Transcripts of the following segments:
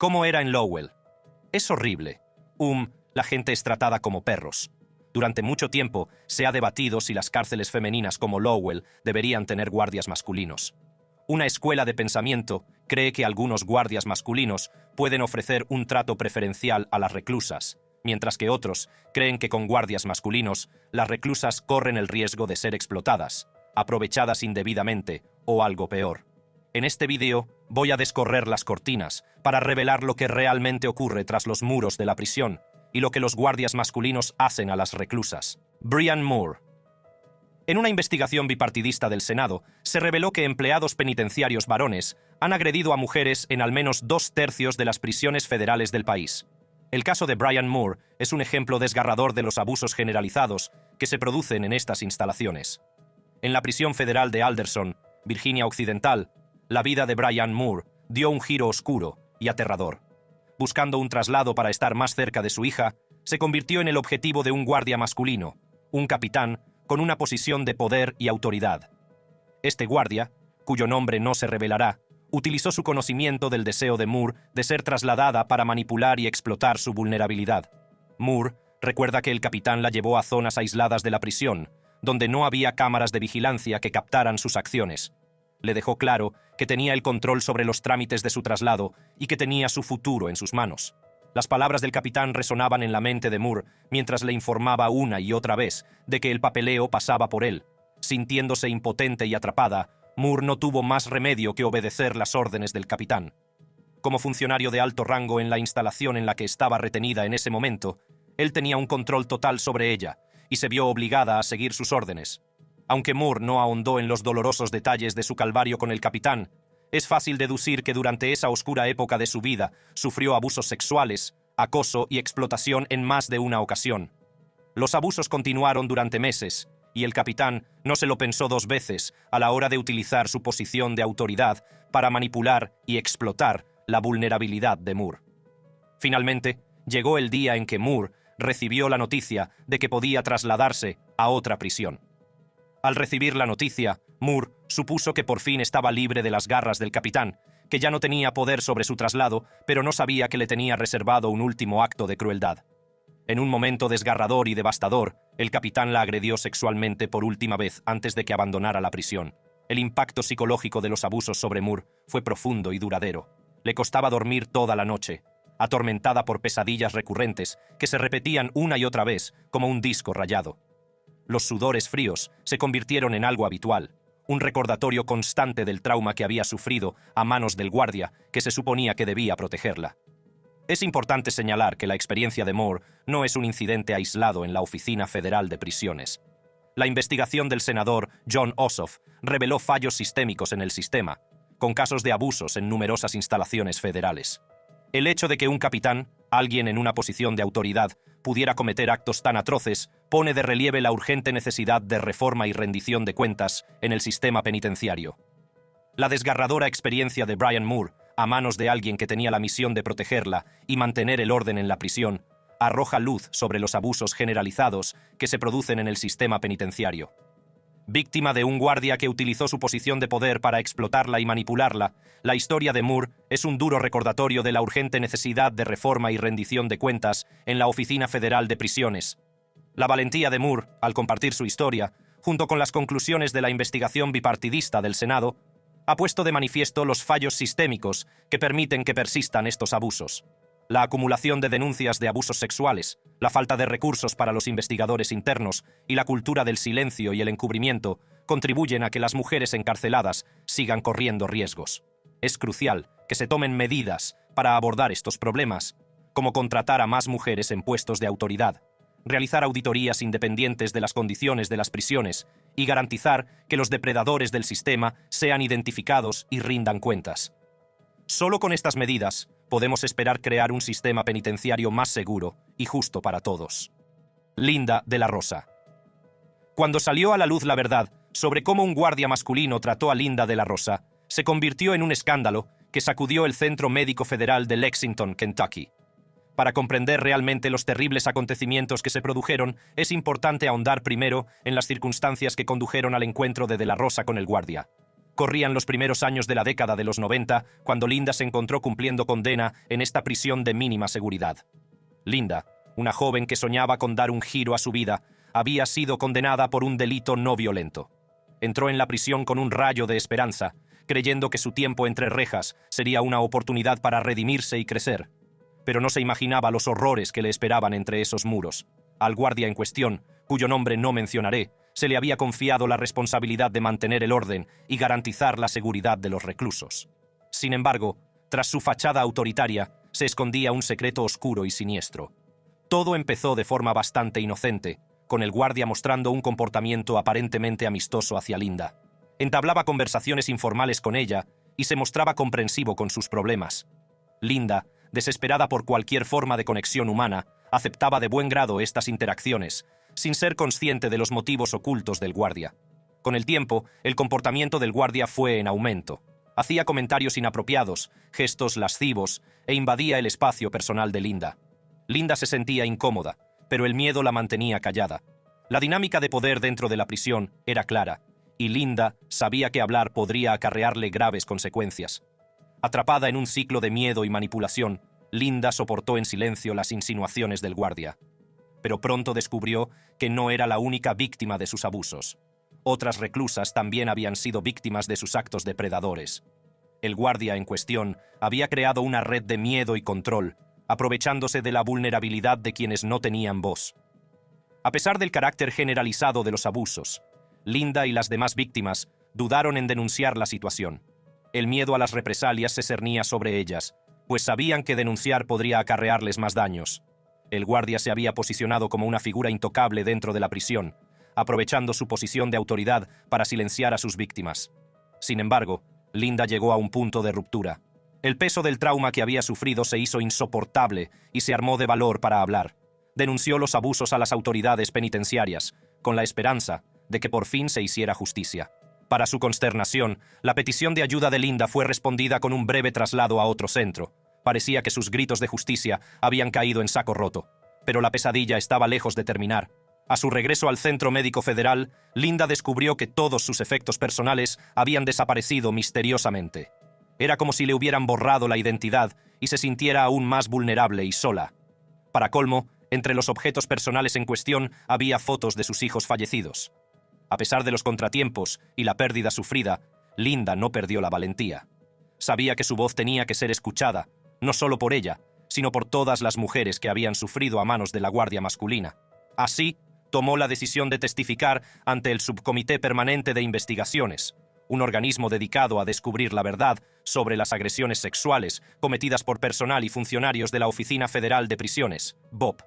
¿Cómo era en Lowell? Es horrible. La gente es tratada como perros. Durante mucho tiempo se ha debatido si las cárceles femeninas como Lowell deberían tener guardias masculinos. Una escuela de pensamiento cree que algunos guardias masculinos pueden ofrecer un trato preferencial a las reclusas, mientras que otros creen que con guardias masculinos las reclusas corren el riesgo de ser explotadas, aprovechadas indebidamente o algo peor. En este vídeo voy a descorrer las cortinas para revelar lo que realmente ocurre tras los muros de la prisión y lo que los guardias masculinos hacen a las reclusas. Brian Moore. En una investigación bipartidista del Senado, se reveló que empleados penitenciarios varones han agredido a mujeres en al menos 2/3 de las prisiones federales del país. El caso de Brian Moore es un ejemplo desgarrador de los abusos generalizados que se producen en estas instalaciones. En la prisión federal de Alderson, Virginia Occidental, la vida de Brian Moore dio un giro oscuro y aterrador. Buscando un traslado para estar más cerca de su hija, se convirtió en el objetivo de un guardia masculino, un capitán con una posición de poder y autoridad. Este guardia, cuyo nombre no se revelará, utilizó su conocimiento del deseo de Moore de ser trasladada para manipular y explotar su vulnerabilidad. Moore recuerda que el capitán la llevó a zonas aisladas de la prisión, donde no había cámaras de vigilancia que captaran sus acciones. Le dejó claro que tenía el control sobre los trámites de su traslado y que tenía su futuro en sus manos. Las palabras del capitán resonaban en la mente de Moore mientras le informaba una y otra vez de que el papeleo pasaba por él. Sintiéndose impotente y atrapada, Moore no tuvo más remedio que obedecer las órdenes del capitán. Como funcionario de alto rango en la instalación en la que estaba retenida en ese momento, él tenía un control total sobre ella y se vio obligada a seguir sus órdenes. Aunque Moore no ahondó en los dolorosos detalles de su calvario con el capitán, es fácil deducir que durante esa oscura época de su vida sufrió abusos sexuales, acoso y explotación en más de una ocasión. Los abusos continuaron durante meses, y el capitán no se lo pensó 2 veces a la hora de utilizar su posición de autoridad para manipular y explotar la vulnerabilidad de Moore. Finalmente, llegó el día en que Moore recibió la noticia de que podía trasladarse a otra prisión. Al recibir la noticia, Moore supuso que por fin estaba libre de las garras del capitán, que ya no tenía poder sobre su traslado, pero no sabía que le tenía reservado un último acto de crueldad. En un momento desgarrador y devastador, el capitán la agredió sexualmente por última vez antes de que abandonara la prisión. El impacto psicológico de los abusos sobre Moore fue profundo y duradero. Le costaba dormir toda la noche, atormentada por pesadillas recurrentes que se repetían una y otra vez como un disco rayado. Los sudores fríos se convirtieron en algo habitual, un recordatorio constante del trauma que había sufrido a manos del guardia que se suponía que debía protegerla. Es importante señalar que la experiencia de Moore no es un incidente aislado en la Oficina Federal de Prisiones. La investigación del senador Jon Ossoff reveló fallos sistémicos en el sistema, con casos de abusos en numerosas instalaciones federales. El hecho de que un capitán, alguien en una posición de autoridad, pudiera cometer actos tan atroces pone de relieve la urgente necesidad de reforma y rendición de cuentas en el sistema penitenciario. La desgarradora experiencia de Brian Moore, a manos de alguien que tenía la misión de protegerla y mantener el orden en la prisión, arroja luz sobre los abusos generalizados que se producen en el sistema penitenciario. Víctima de un guardia que utilizó su posición de poder para explotarla y manipularla, la historia de Moore es un duro recordatorio de la urgente necesidad de reforma y rendición de cuentas en la Oficina Federal de Prisiones. La valentía de Moore, al compartir su historia, junto con las conclusiones de la investigación bipartidista del Senado, ha puesto de manifiesto los fallos sistémicos que permiten que persistan estos abusos. La acumulación de denuncias de abusos sexuales, la falta de recursos para los investigadores internos y la cultura del silencio y el encubrimiento contribuyen a que las mujeres encarceladas sigan corriendo riesgos. Es crucial que se tomen medidas para abordar estos problemas, como contratar a más mujeres en puestos de autoridad, realizar auditorías independientes de las condiciones de las prisiones y garantizar que los depredadores del sistema sean identificados y rindan cuentas. Solo con estas medidas podemos esperar crear un sistema penitenciario más seguro y justo para todos. Linda de la Rosa. Cuando salió a la luz la verdad sobre cómo un guardia masculino trató a Linda de la Rosa, se convirtió en un escándalo que sacudió el Centro Médico Federal de Lexington, Kentucky. Para comprender realmente los terribles acontecimientos que se produjeron, es importante ahondar primero en las circunstancias que condujeron al encuentro de la Rosa con el guardia. Corrían los primeros años de la década de los 90 cuando Linda se encontró cumpliendo condena en esta prisión de mínima seguridad. Linda, una joven que soñaba con dar un giro a su vida, había sido condenada por un delito no violento. Entró en la prisión con un rayo de esperanza, creyendo que su tiempo entre rejas sería una oportunidad para redimirse y crecer. Pero no se imaginaba los horrores que le esperaban entre esos muros. Al guardia en cuestión, cuyo nombre no mencionaré, se le había confiado la responsabilidad de mantener el orden y garantizar la seguridad de los reclusos. Sin embargo, tras su fachada autoritaria, se escondía un secreto oscuro y siniestro. Todo empezó de forma bastante inocente, con el guardia mostrando un comportamiento aparentemente amistoso hacia Linda. Entablaba conversaciones informales con ella y se mostraba comprensivo con sus problemas. Linda, desesperada por cualquier forma de conexión humana, aceptaba de buen grado estas interacciones, sin ser consciente de los motivos ocultos del guardia. Con el tiempo, el comportamiento del guardia fue en aumento. Hacía comentarios inapropiados, gestos lascivos e invadía el espacio personal de Linda. Linda se sentía incómoda, pero el miedo la mantenía callada. La dinámica de poder dentro de la prisión era clara, y Linda sabía que hablar podría acarrearle graves consecuencias. Atrapada en un ciclo de miedo y manipulación, Linda soportó en silencio las insinuaciones del guardia. Pero pronto descubrió que no era la única víctima de sus abusos. Otras reclusas también habían sido víctimas de sus actos depredadores. El guardia en cuestión había creado una red de miedo y control, aprovechándose de la vulnerabilidad de quienes no tenían voz. A pesar del carácter generalizado de los abusos, Linda y las demás víctimas dudaron en denunciar la situación. El miedo a las represalias se cernía sobre ellas, pues sabían que denunciar podría acarrearles más daños. El guardia se había posicionado como una figura intocable dentro de la prisión, aprovechando su posición de autoridad para silenciar a sus víctimas. Sin embargo, Linda llegó a un punto de ruptura. El peso del trauma que había sufrido se hizo insoportable y se armó de valor para hablar. Denunció los abusos a las autoridades penitenciarias, con la esperanza de que por fin se hiciera justicia. Para su consternación, la petición de ayuda de Linda fue respondida con un breve traslado a otro centro. Parecía que sus gritos de justicia habían caído en saco roto, pero la pesadilla estaba lejos de terminar. A su regreso al Centro Médico Federal, Linda descubrió que todos sus efectos personales habían desaparecido misteriosamente. Era como si le hubieran borrado la identidad y se sintiera aún más vulnerable y sola. Para colmo, entre los objetos personales en cuestión había fotos de sus hijos fallecidos. A pesar de los contratiempos y la pérdida sufrida, Linda no perdió la valentía. Sabía que su voz tenía que ser escuchada, no solo por ella, sino por todas las mujeres que habían sufrido a manos de la guardia masculina. Así, tomó la decisión de testificar ante el Subcomité Permanente de Investigaciones, un organismo dedicado a descubrir la verdad sobre las agresiones sexuales cometidas por personal y funcionarios de la Oficina Federal de Prisiones, BOP.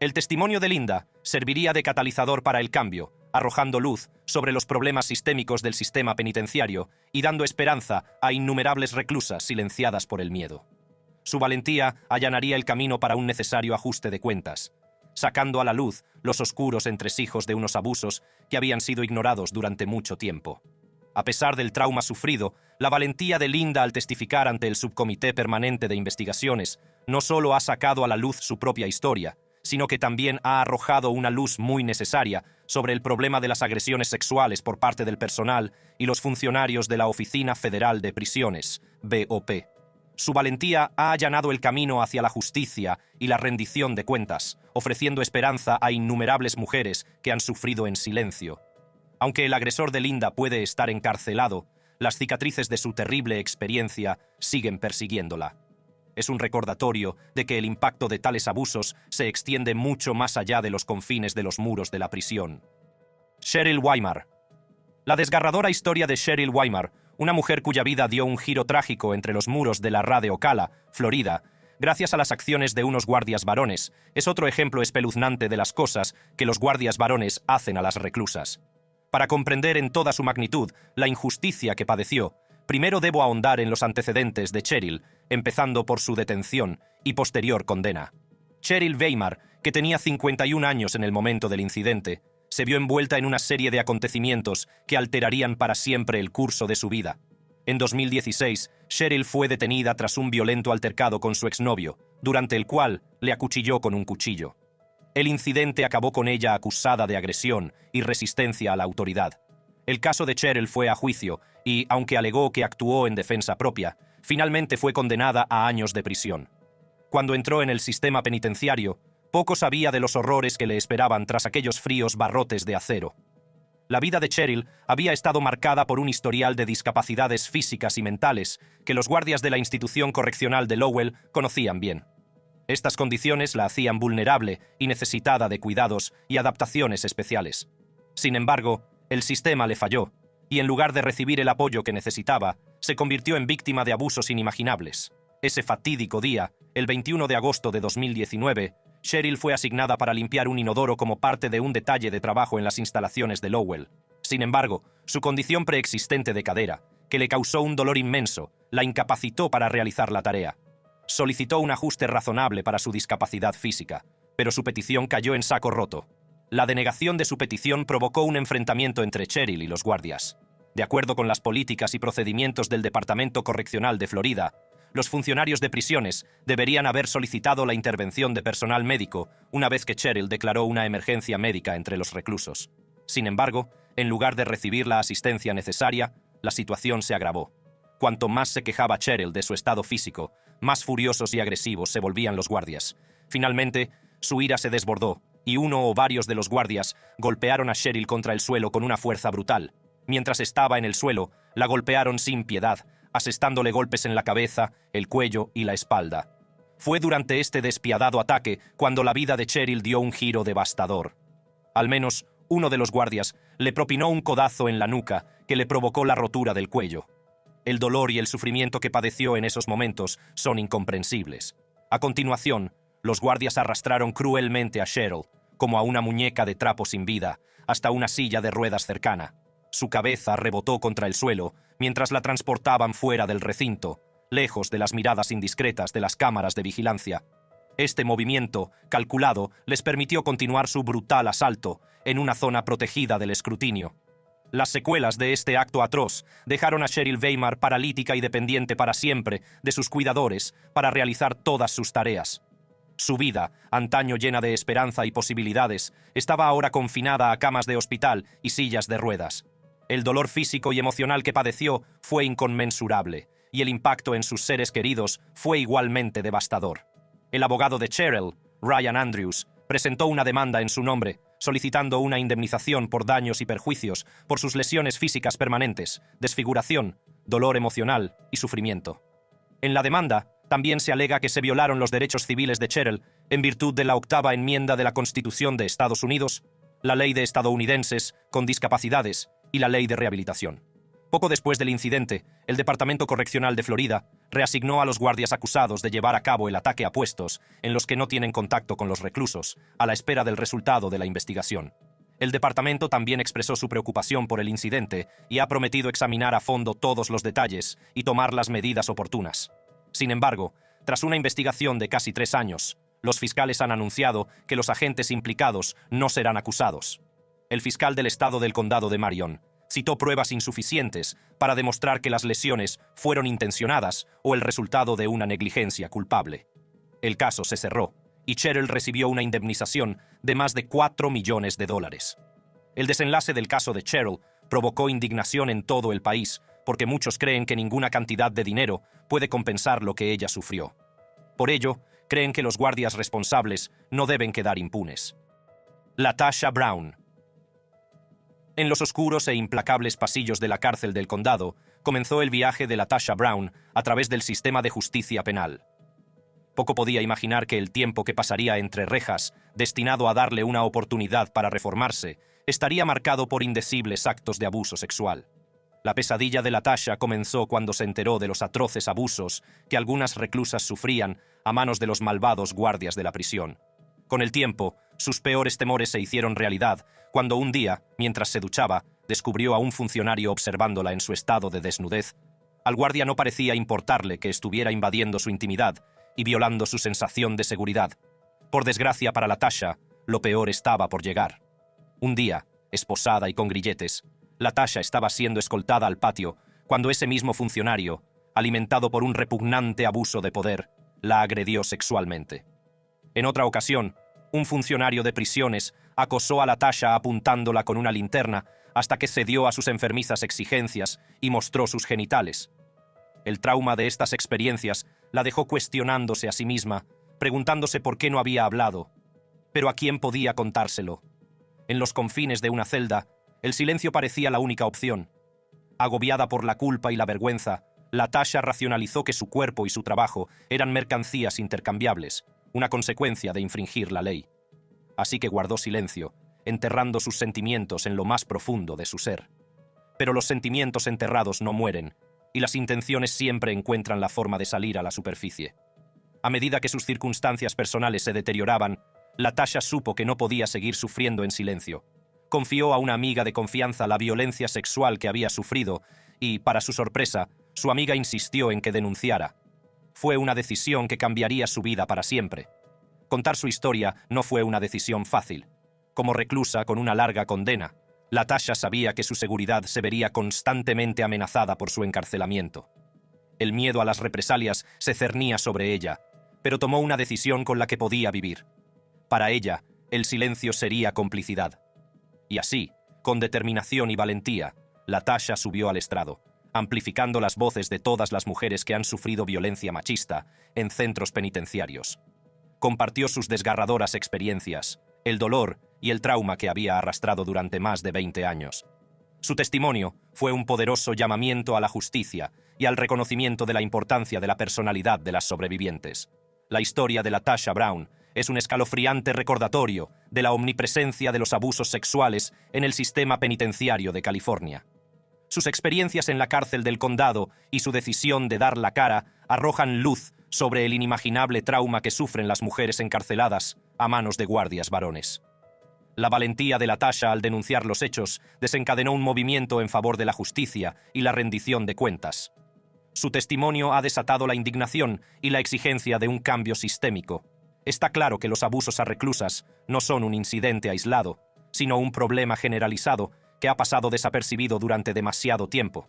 El testimonio de Linda serviría de catalizador para el cambio, arrojando luz sobre los problemas sistémicos del sistema penitenciario y dando esperanza a innumerables reclusas silenciadas por el miedo. Su valentía allanaría el camino para un necesario ajuste de cuentas, sacando a la luz los oscuros entresijos de unos abusos que habían sido ignorados durante mucho tiempo. A pesar del trauma sufrido, la valentía de Linda al testificar ante el Subcomité Permanente de Investigaciones no solo ha sacado a la luz su propia historia, sino que también ha arrojado una luz muy necesaria sobre el problema de las agresiones sexuales por parte del personal y los funcionarios de la Oficina Federal de Prisiones, BOP. Su valentía ha allanado el camino hacia la justicia y la rendición de cuentas, ofreciendo esperanza a innumerables mujeres que han sufrido en silencio. Aunque el agresor de Linda puede estar encarcelado, las cicatrices de su terrible experiencia siguen persiguiéndola. Es un recordatorio de que el impacto de tales abusos se extiende mucho más allá de los confines de los muros de la prisión. Cheryl Weimar. La desgarradora historia de Cheryl Weimar, una mujer cuya vida dio un giro trágico entre los muros de la RA de Ocala, Florida, gracias a las acciones de unos guardias varones, es otro ejemplo espeluznante de las cosas que los guardias varones hacen a las reclusas. Para comprender en toda su magnitud la injusticia que padeció, primero debo ahondar en los antecedentes de Cheryl, empezando por su detención y posterior condena. Cheryl Weimar, que tenía 51 años en el momento del incidente, se vio envuelta en una serie de acontecimientos que alterarían para siempre el curso de su vida. En 2016, Cheryl fue detenida tras un violento altercado con su exnovio, durante el cual le acuchilló con un cuchillo. El incidente acabó con ella acusada de agresión y resistencia a la autoridad. El caso de Cheryl fue a juicio y, aunque alegó que actuó en defensa propia, finalmente fue condenada a años de prisión. Cuando entró en el sistema penitenciario, poco sabía de los horrores que le esperaban tras aquellos fríos barrotes de acero. La vida de Cheryl había estado marcada por un historial de discapacidades físicas y mentales que los guardias de la institución correccional de Lowell conocían bien. Estas condiciones la hacían vulnerable y necesitada de cuidados y adaptaciones especiales. Sin embargo, el sistema le falló, y en lugar de recibir el apoyo que necesitaba, se convirtió en víctima de abusos inimaginables. Ese fatídico día, el 21 de agosto de 2019, Cheryl fue asignada para limpiar un inodoro como parte de un detalle de trabajo en las instalaciones de Lowell. Sin embargo, su condición preexistente de cadera, que le causó un dolor inmenso, la incapacitó para realizar la tarea. Solicitó un ajuste razonable para su discapacidad física, pero su petición cayó en saco roto. La denegación de su petición provocó un enfrentamiento entre Cheryl y los guardias. De acuerdo con las políticas y procedimientos del Departamento Correccional de Florida, los funcionarios de prisiones deberían haber solicitado la intervención de personal médico una vez que Cheryl declaró una emergencia médica entre los reclusos. Sin embargo, en lugar de recibir la asistencia necesaria, la situación se agravó. Cuanto más se quejaba Cheryl de su estado físico, más furiosos y agresivos se volvían los guardias. Finalmente, su ira se desbordó, y uno o varios de los guardias golpearon a Cheryl contra el suelo con una fuerza brutal. Mientras estaba en el suelo, la golpearon sin piedad, asestándole golpes en la cabeza, el cuello y la espalda. Fue durante este despiadado ataque cuando la vida de Cheryl dio un giro devastador. Al menos uno de los guardias le propinó un codazo en la nuca que le provocó la rotura del cuello. El dolor y el sufrimiento que padeció en esos momentos son incomprensibles. A continuación, los guardias arrastraron cruelmente a Cheryl, como a una muñeca de trapo sin vida, hasta una silla de ruedas cercana. Su cabeza rebotó contra el suelo mientras la transportaban fuera del recinto, lejos de las miradas indiscretas de las cámaras de vigilancia. Este movimiento, calculado, les permitió continuar su brutal asalto en una zona protegida del escrutinio. Las secuelas de este acto atroz dejaron a Cheryl Weimar paralítica y dependiente para siempre de sus cuidadores para realizar todas sus tareas. Su vida, antaño llena de esperanza y posibilidades, estaba ahora confinada a camas de hospital y sillas de ruedas. El dolor físico y emocional que padeció fue inconmensurable, y el impacto en sus seres queridos fue igualmente devastador. El abogado de Cheryl, Ryan Andrews, presentó una demanda en su nombre, solicitando una indemnización por daños y perjuicios por sus lesiones físicas permanentes, desfiguración, dolor emocional y sufrimiento. En la demanda, también se alega que se violaron los derechos civiles de Cheryl en virtud de la 8ª enmienda de la Constitución de Estados Unidos, la Ley de Estadounidenses con Discapacidades y la Ley de Rehabilitación. Poco después del incidente, el Departamento Correccional de Florida reasignó a los guardias acusados de llevar a cabo el ataque a puestos en los que no tienen contacto con los reclusos, a la espera del resultado de la investigación. El departamento también expresó su preocupación por el incidente y ha prometido examinar a fondo todos los detalles y tomar las medidas oportunas. Sin embargo, tras una investigación de casi 3 años, los fiscales han anunciado que los agentes implicados no serán acusados. El fiscal del estado del condado de Marion citó pruebas insuficientes para demostrar que las lesiones fueron intencionadas o el resultado de una negligencia culpable. El caso se cerró y Cheryl recibió una indemnización de más de $4 millones. El desenlace del caso de Cheryl provocó indignación en todo el país porque muchos creen que ninguna cantidad de dinero puede compensar lo que ella sufrió. Por ello, creen que los guardias responsables no deben quedar impunes. LaTasha Brown. En los oscuros e implacables pasillos de la cárcel del condado, comenzó el viaje de LaTasha Brown a través del sistema de justicia penal. Poco podía imaginar que el tiempo que pasaría entre rejas, destinado a darle una oportunidad para reformarse, estaría marcado por indecibles actos de abuso sexual. La pesadilla de LaTasha comenzó cuando se enteró de los atroces abusos que algunas reclusas sufrían a manos de los malvados guardias de la prisión. Con el tiempo, sus peores temores se hicieron realidad cuando un día, mientras se duchaba, descubrió a un funcionario observándola en su estado de desnudez. Al guardia no parecía importarle que estuviera invadiendo su intimidad y violando su sensación de seguridad. Por desgracia para LaTasha, lo peor estaba por llegar. Un día, esposada y con grilletes, LaTasha estaba siendo escoltada al patio cuando ese mismo funcionario, alimentado por un repugnante abuso de poder, la agredió sexualmente. En otra ocasión, un funcionario de prisiones acosó a LaTasha apuntándola con una linterna hasta que cedió a sus enfermizas exigencias y mostró sus genitales. El trauma de estas experiencias la dejó cuestionándose a sí misma, preguntándose por qué no había hablado. Pero ¿a quién podía contárselo? En los confines de una celda, el silencio parecía la única opción. Agobiada por la culpa y la vergüenza, Latasha racionalizó que su cuerpo y su trabajo eran mercancías intercambiables, una consecuencia de infringir la ley. Así que guardó silencio, enterrando sus sentimientos en lo más profundo de su ser. Pero los sentimientos enterrados no mueren, y las intenciones siempre encuentran la forma de salir a la superficie. A medida que sus circunstancias personales se deterioraban, Latasha supo que no podía seguir sufriendo en silencio. Confió a una amiga de confianza la violencia sexual que había sufrido y, para su sorpresa, su amiga insistió en que denunciara. Fue una decisión que cambiaría su vida para siempre. Contar su historia no fue una decisión fácil. Como reclusa con una larga condena, Latasha sabía que su seguridad se vería constantemente amenazada por su encarcelamiento. El miedo a las represalias se cernía sobre ella, pero tomó una decisión con la que podía vivir. Para ella, el silencio sería complicidad. Y así, con determinación y valentía, Latasha subió al estrado, amplificando las voces de todas las mujeres que han sufrido violencia machista en centros penitenciarios. Compartió sus desgarradoras experiencias, el dolor y el trauma que había arrastrado durante más de 20 años. Su testimonio fue un poderoso llamamiento a la justicia y al reconocimiento de la importancia de la personalidad de las sobrevivientes. La historia de Latasha Brown es un escalofriante recordatorio de la omnipresencia de los abusos sexuales en el sistema penitenciario de California. Sus experiencias en la cárcel del condado y su decisión de dar la cara arrojan luz sobre el inimaginable trauma que sufren las mujeres encarceladas a manos de guardias varones. La valentía de Latasha al denunciar los hechos desencadenó un movimiento en favor de la justicia y la rendición de cuentas. Su testimonio ha desatado la indignación y la exigencia de un cambio sistémico. Está claro que los abusos a reclusas no son un incidente aislado, sino un problema generalizado que ha pasado desapercibido durante demasiado tiempo.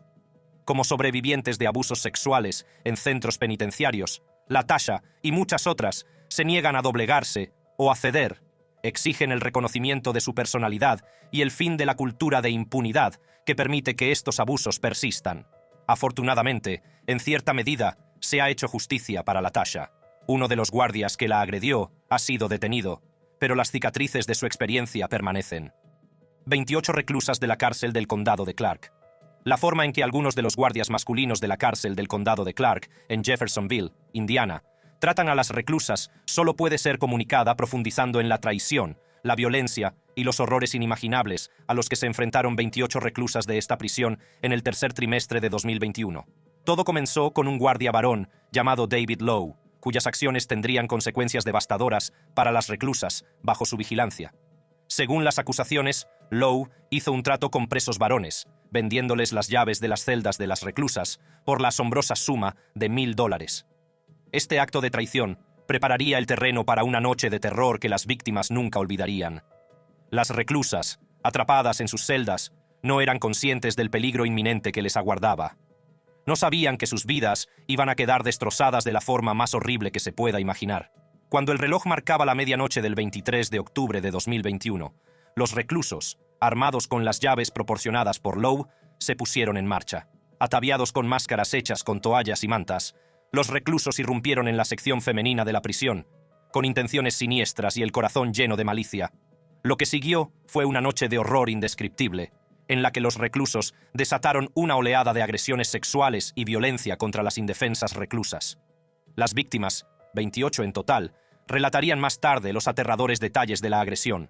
Como sobrevivientes de abusos sexuales en centros penitenciarios, Latasha y muchas otras se niegan a doblegarse o a ceder, exigen el reconocimiento de su personalidad y el fin de la cultura de impunidad que permite que estos abusos persistan. Afortunadamente, en cierta medida, se ha hecho justicia para Latasha. Uno de los guardias que la agredió ha sido detenido, pero las cicatrices de su experiencia permanecen. 28 reclusas de la cárcel del condado de Clark. La forma en que algunos de los guardias masculinos de la cárcel del condado de Clark, en Jeffersonville, Indiana, tratan a las reclusas solo puede ser comunicada profundizando en la traición, la violencia y los horrores inimaginables a los que se enfrentaron 28 reclusas de esta prisión en el tercer trimestre de 2021. Todo comenzó con un guardia varón llamado David Lowe, cuyas acciones tendrían consecuencias devastadoras para las reclusas bajo su vigilancia. Según las acusaciones, Lowe hizo un trato con presos varones, vendiéndoles las llaves de las celdas de las reclusas por la asombrosa suma de $1,000. Este acto de traición prepararía el terreno para una noche de terror que las víctimas nunca olvidarían. Las reclusas, atrapadas en sus celdas, no eran conscientes del peligro inminente que les aguardaba. No sabían que sus vidas iban a quedar destrozadas de la forma más horrible que se pueda imaginar. Cuando el reloj marcaba la medianoche del 23 de octubre de 2021, los reclusos, armados con las llaves proporcionadas por Lowe, se pusieron en marcha. Ataviados con máscaras hechas con toallas y mantas, los reclusos irrumpieron en la sección femenina de la prisión, con intenciones siniestras y el corazón lleno de malicia. Lo que siguió fue una noche de horror indescriptible, en la que los reclusos desataron una oleada de agresiones sexuales y violencia contra las indefensas reclusas. Las víctimas, 28 en total, relatarían más tarde los aterradores detalles de la agresión.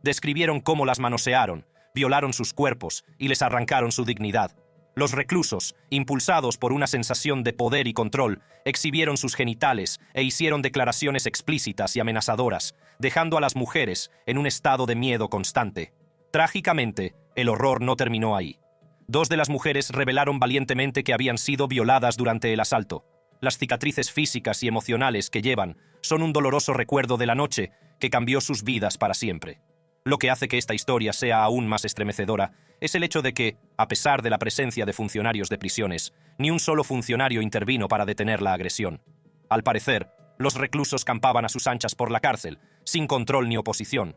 Describieron cómo las manosearon, violaron sus cuerpos y les arrancaron su dignidad. Los reclusos, impulsados por una sensación de poder y control, exhibieron sus genitales e hicieron declaraciones explícitas y amenazadoras, dejando a las mujeres en un estado de miedo constante. Trágicamente, el horror no terminó ahí. 2 de las mujeres revelaron valientemente que habían sido violadas durante el asalto. Las cicatrices físicas y emocionales que llevan son un doloroso recuerdo de la noche que cambió sus vidas para siempre. Lo que hace que esta historia sea aún más estremecedora es el hecho de que, a pesar de la presencia de funcionarios de prisiones, ni un solo funcionario intervino para detener la agresión. Al parecer, los reclusos campaban a sus anchas por la cárcel, sin control ni oposición.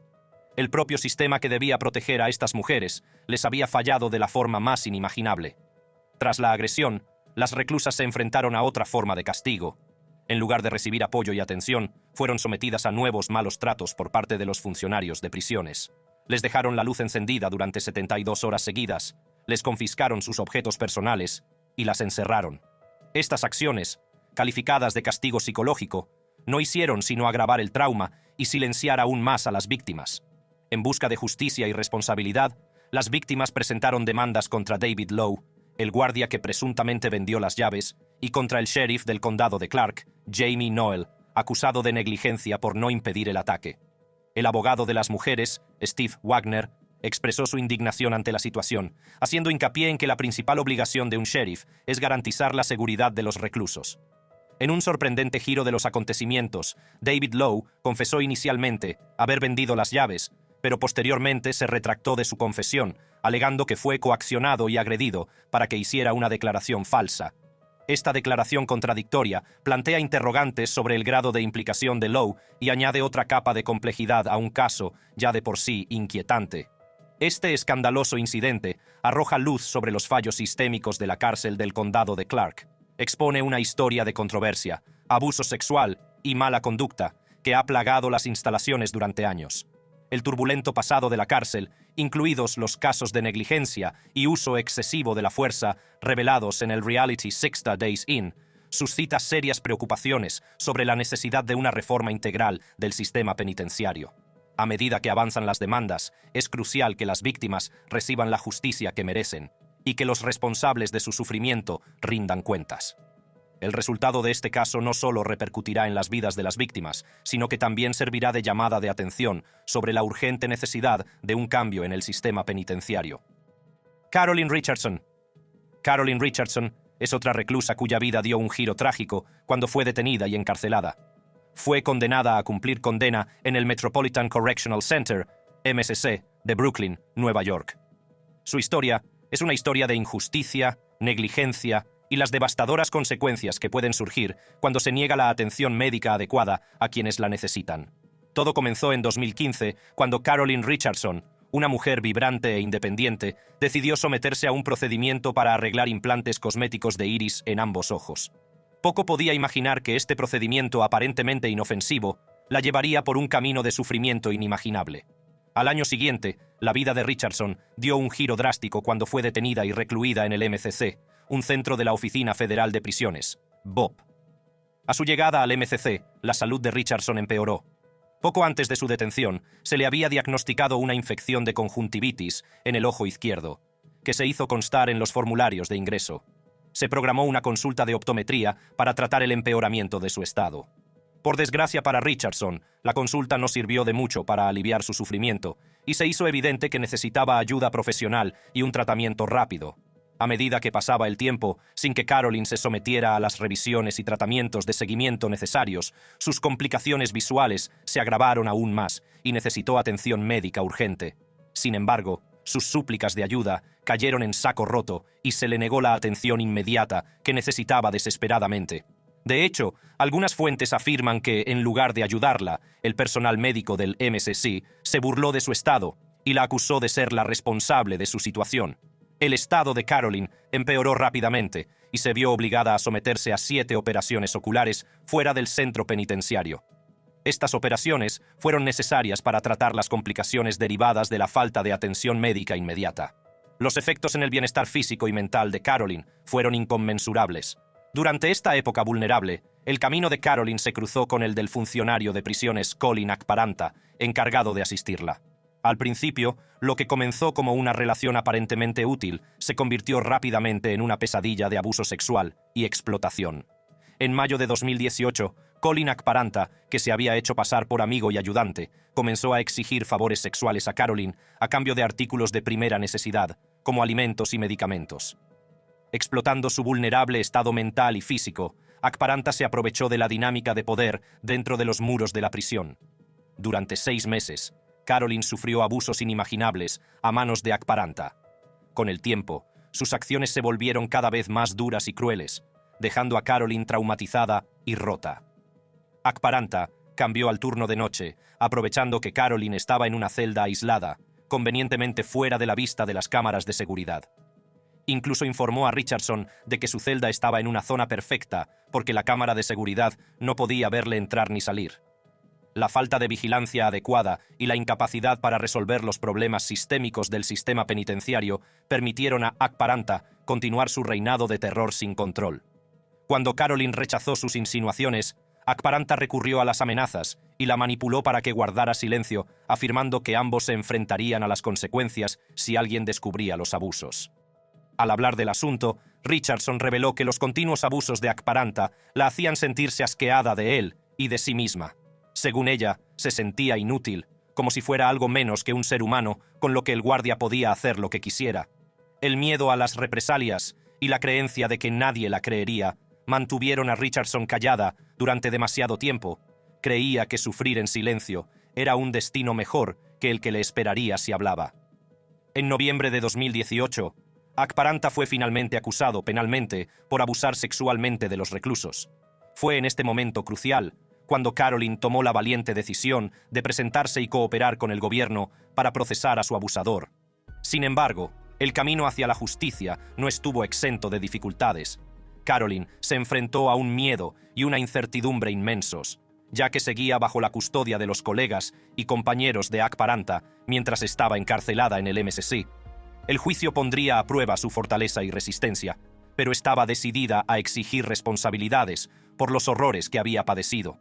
El propio sistema que debía proteger a estas mujeres les había fallado de la forma más inimaginable. Tras la agresión, las reclusas se enfrentaron a otra forma de castigo. En lugar de recibir apoyo y atención, fueron sometidas a nuevos malos tratos por parte de los funcionarios de prisiones. Les dejaron la luz encendida durante 72 horas seguidas, les confiscaron sus objetos personales y las encerraron. Estas acciones, calificadas de castigo psicológico, no hicieron sino agravar el trauma y silenciar aún más a las víctimas. En busca de justicia y responsabilidad, las víctimas presentaron demandas contra David Lowe, el guardia que presuntamente vendió las llaves, y contra el sheriff del condado de Clark, Jamie Noel, acusado de negligencia por no impedir el ataque. El abogado de las mujeres, Steve Wagner, expresó su indignación ante la situación, haciendo hincapié en que la principal obligación de un sheriff es garantizar la seguridad de los reclusos. En un sorprendente giro de los acontecimientos, David Lowe confesó inicialmente haber vendido las llaves, pero posteriormente se retractó de su confesión, alegando que fue coaccionado y agredido para que hiciera una declaración falsa. Esta declaración contradictoria plantea interrogantes sobre el grado de implicación de Lowe y añade otra capa de complejidad a un caso ya de por sí inquietante. Este escandaloso incidente arroja luz sobre los fallos sistémicos de la cárcel del condado de Clark. Expone una historia de controversia, abuso sexual y mala conducta que ha plagado las instalaciones durante años. El turbulento pasado de la cárcel, incluidos los casos de negligencia y uso excesivo de la fuerza revelados en el reality 60 Days In, suscita serias preocupaciones sobre la necesidad de una reforma integral del sistema penitenciario. A medida que avanzan las demandas, es crucial que las víctimas reciban la justicia que merecen y que los responsables de su sufrimiento rindan cuentas. El resultado de este caso no solo repercutirá en las vidas de las víctimas, sino que también servirá de llamada de atención sobre la urgente necesidad de un cambio en el sistema penitenciario. Carolyn Richardson. Carolyn Richardson es otra reclusa cuya vida dio un giro trágico cuando fue detenida y encarcelada. Fue condenada a cumplir condena en el Metropolitan Correctional Center, MCC, de Brooklyn, Nueva York. Su historia es una historia de injusticia, negligencia y las devastadoras consecuencias que pueden surgir cuando se niega la atención médica adecuada a quienes la necesitan. Todo comenzó en 2015, cuando Carolyn Richardson, una mujer vibrante e independiente, decidió someterse a un procedimiento para arreglar implantes cosméticos de iris en ambos ojos. Poco podía imaginar que este procedimiento aparentemente inofensivo la llevaría por un camino de sufrimiento inimaginable. Al año siguiente, la vida de Richardson dio un giro drástico cuando fue detenida y recluida en el MCC, un centro de la Oficina Federal de Prisiones, BOP. A su llegada al MCC, la salud de Richardson empeoró. Poco antes de su detención, se le había diagnosticado una infección de conjuntivitis en el ojo izquierdo, que se hizo constar en los formularios de ingreso. Se programó una consulta de optometría para tratar el empeoramiento de su estado. Por desgracia para Richardson, la consulta no sirvió de mucho para aliviar su sufrimiento, y se hizo evidente que necesitaba ayuda profesional y un tratamiento rápido. A medida que pasaba el tiempo, sin que Carolyn se sometiera a las revisiones y tratamientos de seguimiento necesarios, sus complicaciones visuales se agravaron aún más y necesitó atención médica urgente. Sin embargo, sus súplicas de ayuda cayeron en saco roto y se le negó la atención inmediata que necesitaba desesperadamente. De hecho, algunas fuentes afirman que, en lugar de ayudarla, el personal médico del MCC se burló de su estado y la acusó de ser la responsable de su situación. El estado de Carolyn empeoró rápidamente y se vio obligada a someterse a 7 operaciones oculares fuera del centro penitenciario. Estas operaciones fueron necesarias para tratar las complicaciones derivadas de la falta de atención médica inmediata. Los efectos en el bienestar físico y mental de Carolyn fueron inconmensurables. Durante esta época vulnerable, el camino de Carolyn se cruzó con el del funcionario de prisiones Colin Akparanta, encargado de asistirla. Al principio, lo que comenzó como una relación aparentemente útil se convirtió rápidamente en una pesadilla de abuso sexual y explotación. En mayo de 2018, Colin Akparanta, que se había hecho pasar por amigo y ayudante, comenzó a exigir favores sexuales a Carolyn a cambio de artículos de primera necesidad, como alimentos y medicamentos. Explotando su vulnerable estado mental y físico, Akparanta se aprovechó de la dinámica de poder dentro de los muros de la prisión. Durante 6 meses, Carolyn sufrió abusos inimaginables a manos de Akparanta. Con el tiempo, sus acciones se volvieron cada vez más duras y crueles, dejando a Carolyn traumatizada y rota. Akparanta cambió al turno de noche, aprovechando que Caroline estaba en una celda aislada, convenientemente fuera de la vista de las cámaras de seguridad. Incluso informó a Richardson de que su celda estaba en una zona perfecta, porque la cámara de seguridad no podía verle entrar ni salir. La falta de vigilancia adecuada y la incapacidad para resolver los problemas sistémicos del sistema penitenciario permitieron a Akparanta continuar su reinado de terror sin control. Cuando Caroline rechazó sus insinuaciones, Akparanta recurrió a las amenazas y la manipuló para que guardara silencio, afirmando que ambos se enfrentarían a las consecuencias si alguien descubría los abusos. Al hablar del asunto, Richardson reveló que los continuos abusos de Akparanta la hacían sentirse asqueada de él y de sí misma. Según ella, se sentía inútil, como si fuera algo menos que un ser humano con lo que el guardia podía hacer lo que quisiera. El miedo a las represalias y la creencia de que nadie la creería mantuvieron a Richardson callada durante demasiado tiempo. Creía que sufrir en silencio era un destino mejor que el que le esperaría si hablaba. En noviembre de 2018, Akparanta fue finalmente acusado penalmente por abusar sexualmente de los reclusos. Fue en este momento crucial cuando Caroline tomó la valiente decisión de presentarse y cooperar con el gobierno para procesar a su abusador. Sin embargo, el camino hacia la justicia no estuvo exento de dificultades. Caroline se enfrentó a un miedo y una incertidumbre inmensos, ya que seguía bajo la custodia de los colegas y compañeros de Akparanta mientras estaba encarcelada en el MSC. El juicio pondría a prueba su fortaleza y resistencia, pero estaba decidida a exigir responsabilidades por los horrores que había padecido.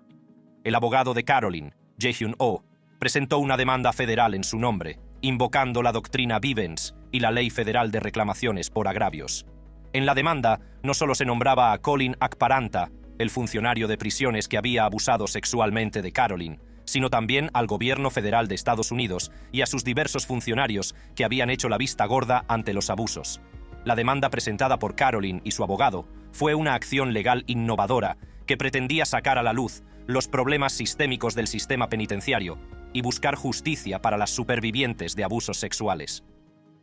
El abogado de Caroline, Jae-hyun Oh, presentó una demanda federal en su nombre, invocando la doctrina Vivens y la Ley Federal de Reclamaciones por Agravios. En la demanda, no solo se nombraba a Colin Akparanta, el funcionario de prisiones que había abusado sexualmente de Caroline, sino también al gobierno federal de Estados Unidos y a sus diversos funcionarios que habían hecho la vista gorda ante los abusos. La demanda presentada por Caroline y su abogado fue una acción legal innovadora que pretendía sacar a la luz los problemas sistémicos del sistema penitenciario y buscar justicia para las supervivientes de abusos sexuales.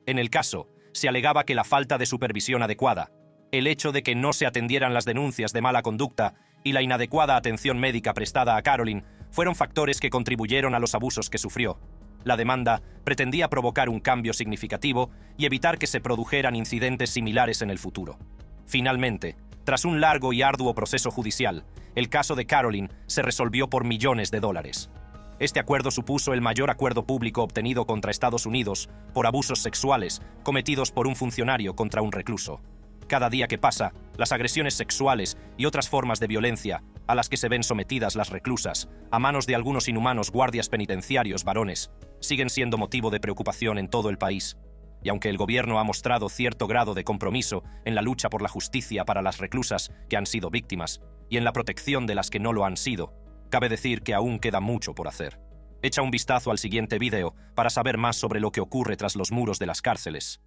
En el caso, se alegaba que la falta de supervisión adecuada, el hecho de que no se atendieran las denuncias de mala conducta y la inadecuada atención médica prestada a Caroline fueron factores que contribuyeron a los abusos que sufrió. La demanda pretendía provocar un cambio significativo y evitar que se produjeran incidentes similares en el futuro. Finalmente, tras un largo y arduo proceso judicial, el caso de Caroline se resolvió por millones de dólares. Este acuerdo supuso el mayor acuerdo público obtenido contra Estados Unidos por abusos sexuales cometidos por un funcionario contra un recluso. Cada día que pasa, las agresiones sexuales y otras formas de violencia a las que se ven sometidas las reclusas, a manos de algunos inhumanos guardias penitenciarios varones, siguen siendo motivo de preocupación en todo el país. Y aunque el gobierno ha mostrado cierto grado de compromiso en la lucha por la justicia para las reclusas que han sido víctimas y en la protección de las que no lo han sido, cabe decir que aún queda mucho por hacer. Echa un vistazo al siguiente vídeo para saber más sobre lo que ocurre tras los muros de las cárceles.